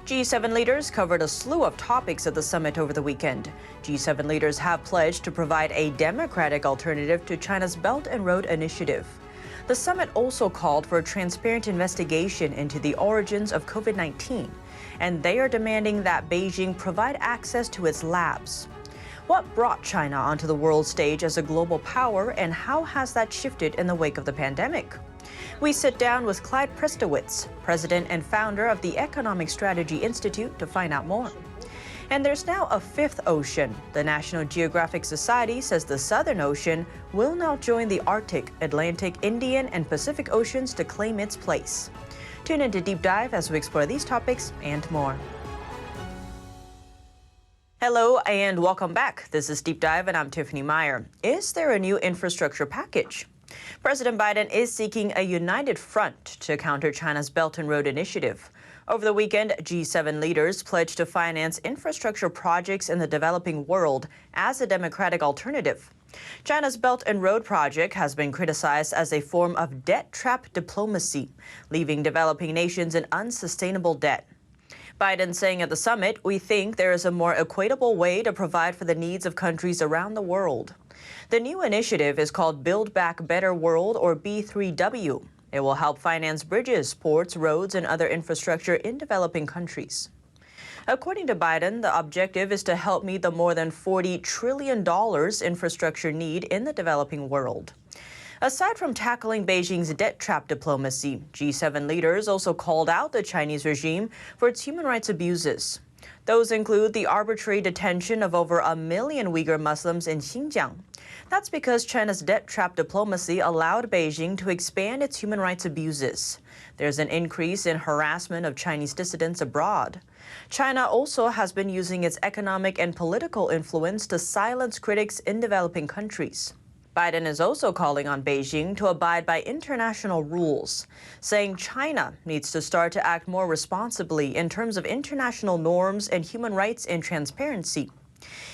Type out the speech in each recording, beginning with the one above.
G7 leaders covered a slew of topics at the summit over the weekend. G7 leaders have pledged to provide a democratic alternative to China's Belt and Road Initiative. The summit also called for a transparent investigation into the origins of COVID-19, and they are demanding that Beijing provide access to its labs. What brought China onto the world stage as a global power, and how has that shifted in the wake of the pandemic? We sit down with Clyde Prestowitz, president and founder of the Economic Strategy Institute, to find out more. And there's now a fifth ocean. The National Geographic Society says the Southern Ocean will now join the Arctic, Atlantic, Indian, and Pacific Oceans to claim its place. Tune in to Deep Dive as we explore these topics and more. Hello and welcome back. This is Deep Dive and I'm Tiffany Meier. Is there a new infrastructure package? President Biden is seeking a united front to counter China's Belt and Road Initiative. Over the weekend, G7 leaders pledged to finance infrastructure projects in the developing world as a democratic alternative. China's Belt and Road project has been criticized as a form of debt trap diplomacy, leaving developing nations in unsustainable debt. Biden saying at the summit, "We think there is a more equitable way to provide for the needs of countries around the world." The new initiative is called Build Back Better World, or B3W. It will help finance bridges, ports, roads, and other infrastructure in developing countries. According to Biden, the objective is to help meet the more than $40 trillion infrastructure need in the developing world. Aside from tackling Beijing's debt trap diplomacy, G7 leaders also called out the Chinese regime for its human rights abuses. Those include the arbitrary detention of over 1 million Uyghur Muslims in Xinjiang. That's because China's debt trap diplomacy allowed Beijing to expand its human rights abuses. There's an increase in harassment of Chinese dissidents abroad. China also has been using its economic and political influence to silence critics in developing countries. Biden is also calling on Beijing to abide by international rules, saying China needs to start to act more responsibly in terms of international norms and human rights and transparency.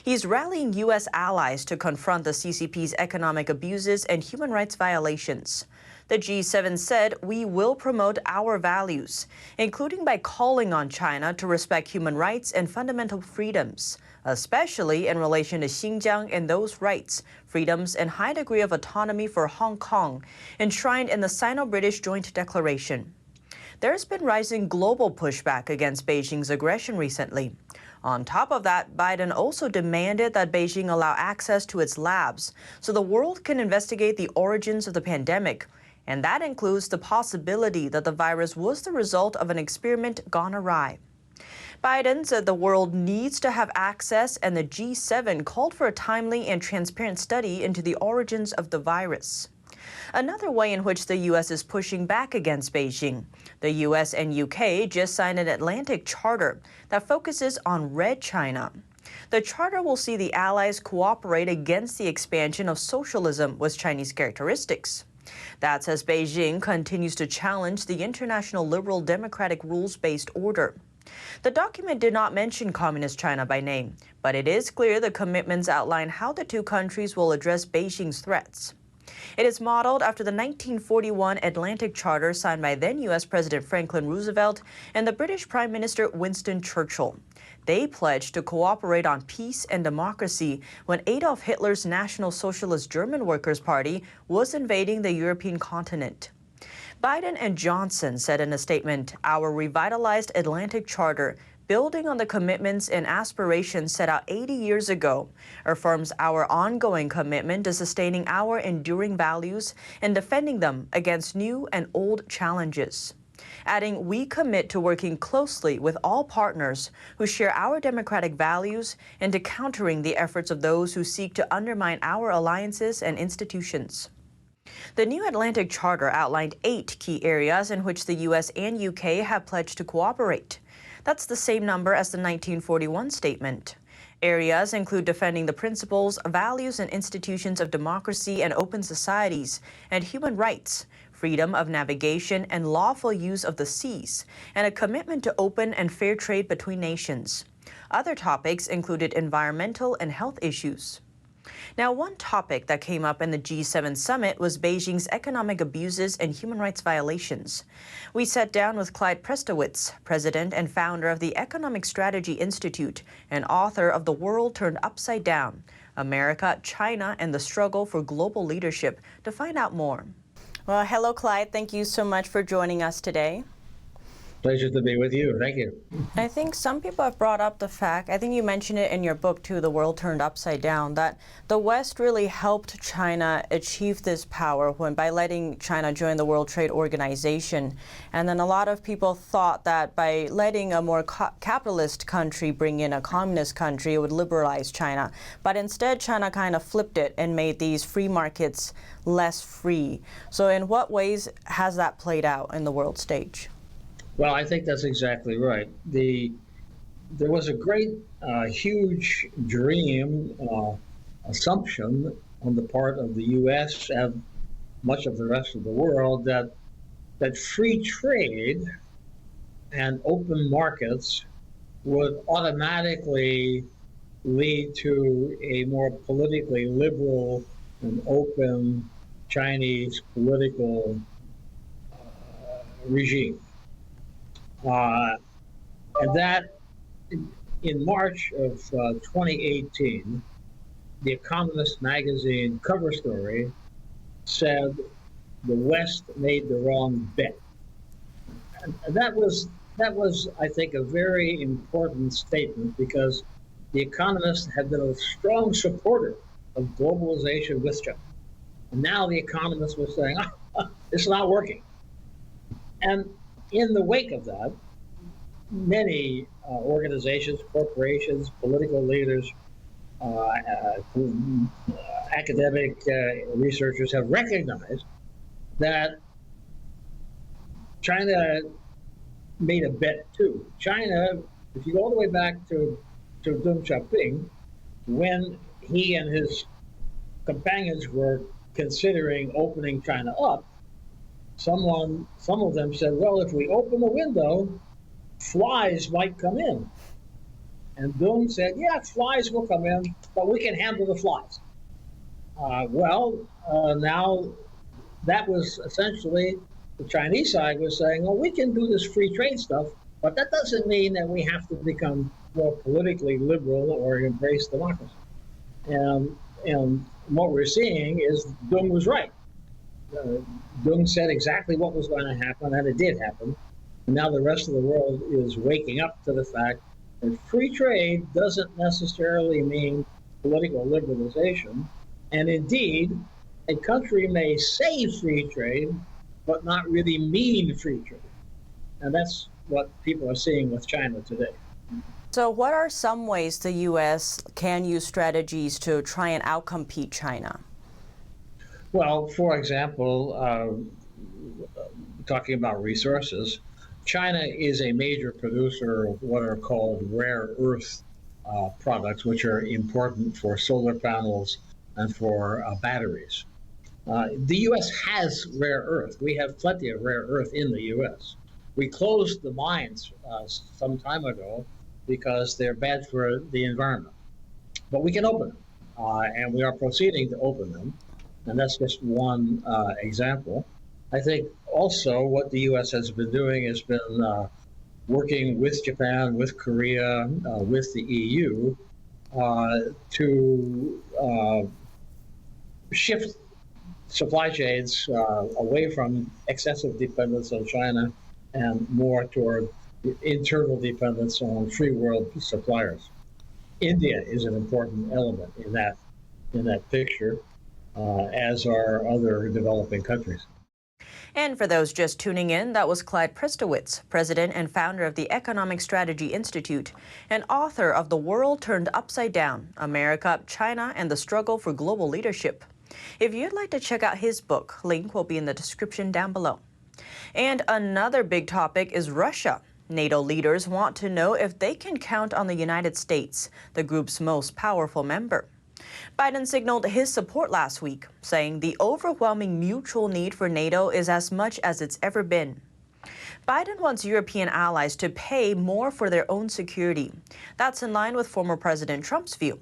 He's rallying U.S. allies to confront the CCP's economic abuses and human rights violations. The G7 said, "We will promote our values, including by calling on China to respect human rights and fundamental freedoms, especially in relation to Xinjiang and those rights, freedoms, and high degree of autonomy for Hong Kong, enshrined in the Sino-British Joint Declaration." There's been rising global pushback against Beijing's aggression recently. On top of that, Biden also demanded that Beijing allow access to its labs so the world can investigate the origins of the pandemic. And that includes the possibility that the virus was the result of an experiment gone awry. Biden said the world needs to have access, and the G7 called for a timely and transparent study into the origins of the virus. Another way in which the U.S. is pushing back against Beijing. The U.S. and U.K. just signed an Atlantic Charter that focuses on Red China. The charter will see the allies cooperate against the expansion of socialism with Chinese characteristics. That's as Beijing continues to challenge the international liberal democratic rules-based order. The document did not mention Communist China by name, but it is clear the commitments outline how the two countries will address Beijing's threats. It is modeled after the 1941 Atlantic Charter signed by then U.S. President Franklin Roosevelt and the British Prime Minister Winston Churchill. They pledged to cooperate on peace and democracy when Adolf Hitler's National Socialist German Workers' Party was invading the European continent. Biden and Johnson said in a statement, "Our revitalized Atlantic Charter, building on the commitments and aspirations set out 80 years ago, affirms our ongoing commitment to sustaining our enduring values and defending them against new and old challenges." Adding, "We commit to working closely with all partners who share our democratic values and to countering the efforts of those who seek to undermine our alliances and institutions." The new Atlantic Charter outlined 8 key areas in which the U.S. and U.K. have pledged to cooperate. That's the same number as the 1941 statement. Areas include defending the principles, values, and institutions of democracy and open societies, and human rights, freedom of navigation and lawful use of the seas, and a commitment to open and fair trade between nations. Other topics included environmental and health issues. Now, one topic that came up in the G7 summit was Beijing's economic abuses and human rights violations. We sat down with Clyde Prestowitz, president and founder of the Economic Strategy Institute and author of The World Turned Upside Down: America, China, and the Struggle for Global Leadership, to find out more. Well, hello, Clyde. Thank you so much for joining us today. Pleasure to be with you. Thank you. I think some people have brought up the fact, I think you mentioned it in your book too, The World Turned Upside Down, that the West really helped China achieve this power by letting China join the World Trade Organization. And then a lot of people thought that by letting a more capitalist country bring in a communist country, it would liberalize China. But instead, China kind of flipped it and made these free markets less free. So in what ways has that played out in the world stage? Well, I think that's exactly right. There was a great, huge dream, assumption on the part of the U.S. and much of the rest of the world that free trade and open markets would automatically lead to a more politically liberal and open Chinese political regime. And that, in March of 2018, The Economist magazine cover story said the West made the wrong bet. And that was, I think, a very important statement, because The Economist had been a strong supporter of globalization with China. And now The Economist was saying, it's not working. And in the wake of that, many organizations, corporations, political leaders, academic researchers have recognized that China made a bet too. China, if you go all the way back to Deng Xiaoping, when he and his companions were considering opening China up, some of them said, well, if we open the window, flies might come in. And Deng said, yeah, flies will come in, but we can handle the flies. Now that was essentially the Chinese side was saying, well, we can do this free trade stuff, but that doesn't mean that we have to become more politically liberal or embrace democracy. And what we're seeing is Deng was right. Deng said exactly what was going to happen, and it did happen. And now the rest of the world is waking up to the fact that free trade doesn't necessarily mean political liberalization. And indeed, a country may say free trade, but not really mean free trade. And that's what people are seeing with China today. So what are some ways the U.S. can use strategies to try and outcompete China? Well, for example, talking about resources, China is a major producer of what are called rare earth products, which are important for solar panels and for batteries. The U.S. has rare earth. We have plenty of rare earth in the U.S. We closed the mines some time ago because they're bad for the environment. But we can open them, and we are proceeding to open them. And that's just one example. I think also what the U.S. has been doing has been working with Japan, with Korea, with the EU to shift supply chains away from excessive dependence on China and more toward internal dependence on free world suppliers. India is an important element in that picture, as are other developing countries. And for those just tuning in, that was Clyde Prestowitz, president and founder of the Economic Strategy Institute and author of The World Turned Upside Down: America, China, and the Struggle for Global Leadership. If you'd like to check out his book, link will be in the description down below. And another big topic is Russia. NATO leaders want to know if they can count on the United States, the group's most powerful member. Biden signaled his support last week, saying the overwhelming mutual need for NATO is as much as it's ever been. Biden wants European allies to pay more for their own security. That's in line with former President Trump's view.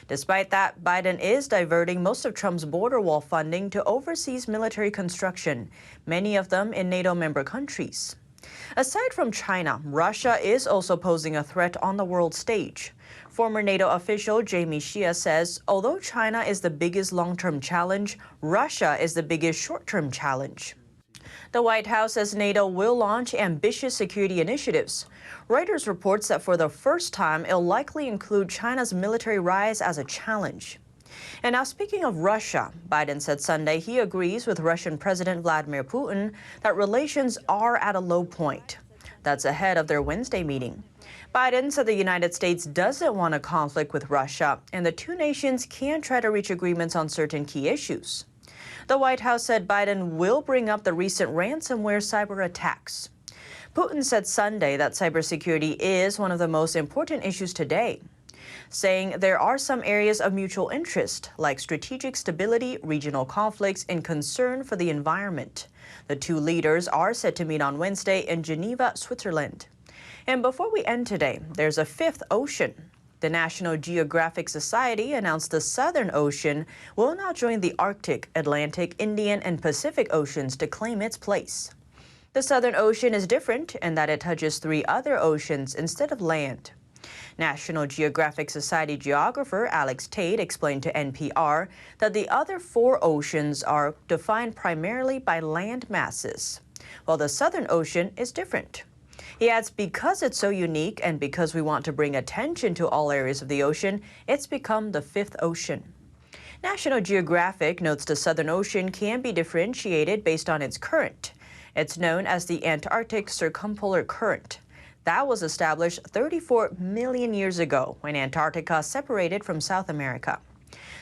Despite that, Biden is diverting most of Trump's border wall funding to overseas military construction, many of them in NATO member countries. Aside from China, Russia is also posing a threat on the world stage. Former NATO official Jamie Shia says although China is the biggest long-term challenge, Russia is the biggest short-term challenge. The White House says NATO will launch ambitious security initiatives. Reuters reports that for the first time, it'll likely include China's military rise as a challenge. And now, speaking of Russia, Biden said Sunday he agrees with Russian President Vladimir Putin that relations are at a low point. That's ahead of their Wednesday meeting. Biden said the United States doesn't want a conflict with Russia, and the two nations can try to reach agreements on certain key issues. The White House said Biden will bring up the recent ransomware cyber attacks. Putin said Sunday that cybersecurity is one of the most important issues today, saying there are some areas of mutual interest, like strategic stability, regional conflicts, and concern for the environment. The two leaders are set to meet on Wednesday in Geneva, Switzerland. And before we end today, there's a fifth ocean. The National Geographic Society announced the Southern Ocean will now join the Arctic, Atlantic, Indian, and Pacific Oceans to claim its place. The Southern Ocean is different in that it touches 3 other oceans instead of land. National Geographic Society geographer Alex Tate explained to NPR that the other 4 oceans are defined primarily by land masses, while the Southern Ocean is different. He adds because it's so unique and because we want to bring attention to all areas of the ocean, it's become the 5th ocean. National Geographic notes the Southern Ocean can be differentiated based on its current. It's known as the Antarctic Circumpolar Current. That was established 34 million years ago when Antarctica separated from South America.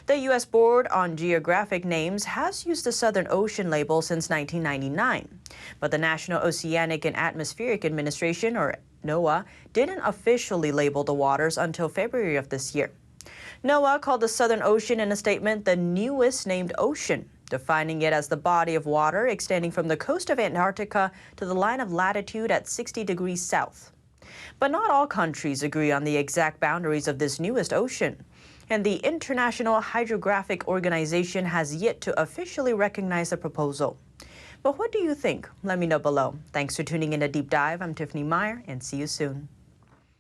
The U.S. Board on Geographic Names has used the Southern Ocean label since 1999, but the National Oceanic and Atmospheric Administration, or NOAA, didn't officially label the waters until February of this year. NOAA called the Southern Ocean in a statement the newest named ocean, defining it as the body of water extending from the coast of Antarctica to the line of latitude at 60 degrees south. But not all countries agree on the exact boundaries of this newest ocean, and the International Hydrographic Organization has yet to officially recognize the proposal. But what do you think? Let me know below. Thanks for tuning in to Deep Dive. I'm Tiffany Meier, and see you soon.